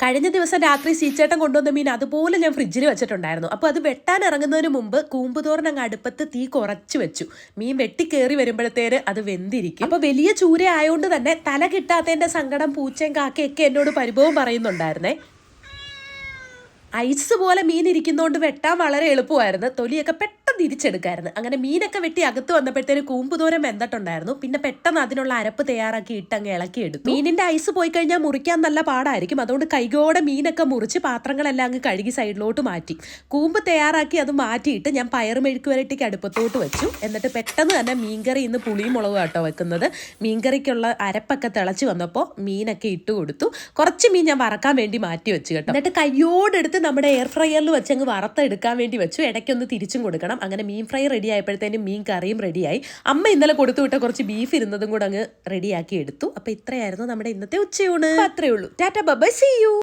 കഴിഞ്ഞ ദിവസം രാത്രി സീച്ചേട്ടൻ കൊണ്ടുവന്ന മീൻ അതുപോലെ ഞാൻ ഫ്രിഡ്ജിൽ വെച്ചിട്ടുണ്ടായിരുന്നു. അപ്പോൾ അത് വെട്ടാൻ ഇറങ്ങുന്നതിന് മുമ്പ് കൂമ്പുതോരൻ അങ്ങ് അടുപ്പത്ത് തീ കുറച്ച് വെച്ചു. മീൻ വെട്ടി കയറി വരുമ്പോഴത്തേന് അത് വെന്തിരിക്കും. അപ്പോൾ വലിയ ചൂര ആയതുകൊണ്ട് തന്നെ തല കിട്ടാത്തതിൻ്റെ സങ്കടം പൂച്ചയും കാക്കയൊക്കെ എന്നോട് പരിഭവം പറയുന്നുണ്ടായിരുന്നേ. ഐസ് പോലെ മീൻ ഇരിക്കുന്നതുകൊണ്ട് വെട്ടാൻ വളരെ എളുപ്പമായിരുന്നു. തൊലിയൊക്കെ പെട്ടെന്ന് തിരിച്ചെടുക്കായിരുന്നു. അങ്ങനെ മീനൊക്കെ വെട്ടി അകത്ത് വന്നപ്പോഴത്തേന് കൂമ്പുതോരൻ വെന്തിട്ടുണ്ടായിരുന്നു. പിന്നെ പെട്ടെന്ന് അതിനുള്ള അരപ്പ് തയ്യാറാക്കി ഇട്ടങ്ങ് ഇളക്കിയെടുത്തു. മീനിന്റെ ഐസ് പോയി കഴിഞ്ഞാൽ മുറിക്കാൻ നല്ല പാടായിരിക്കും. അതുകൊണ്ട് കൈകോടെ മീനൊക്കെ മുറിച്ച് പാത്രങ്ങളെല്ലാം അങ്ങ് കഴുകി സൈഡിലോട്ട് മാറ്റി. കൂമ്പ് തയ്യാറാക്കി അത് മാറ്റിയിട്ട് ഞാൻ പയർ മെഴുക്ക് വരട്ടിക്ക് അടുപ്പത്തോട്ട് വെച്ചു. എന്നിട്ട് പെട്ടെന്ന് തന്നെ മീൻകറി ഇന്ന് പുളിയും മുളകും കേട്ടോ വെക്കുന്നത്. മീൻകറിക്കുള്ള അരപ്പൊക്കെ തിളച്ച് വന്നപ്പോൾ മീനൊക്കെ ഇട്ട് കൊടുത്തു. കുറച്ച് മീൻ ഞാൻ വറക്കാൻ വേണ്ടി മാറ്റി വെച്ചു കേട്ടോ. എന്നിട്ട് കയ്യോടെടുത്ത് നമ്മുടെ എയർ ഫ്രയറിൽ വെച്ചങ്ങ് വറുത്തെടുക്കാൻ വേണ്ടി വെച്ചു. ഇടയ്ക്കൊന്ന് തിരിച്ചും കൊടുക്കണം. അങ്ങനെ മീൻ ഫ്രൈ റെഡി ആയപ്പോഴത്തേനും മീൻ കറിയും റെഡിയായി. അമ്മ ഇന്നലെ കൊടുത്തു വിട്ട കുറച്ച് ബീഫ് ഇരുന്നതും കൂടെ അങ്ങ് റെഡിയാക്കി എടുത്തു. അപ്പോൾ ഇത്രയായിരുന്നു നമ്മുടെ ഇന്നത്തെ ഉച്ചയൂണ്. അത്രയേ ഉള്ളൂ. Tata bye, see U.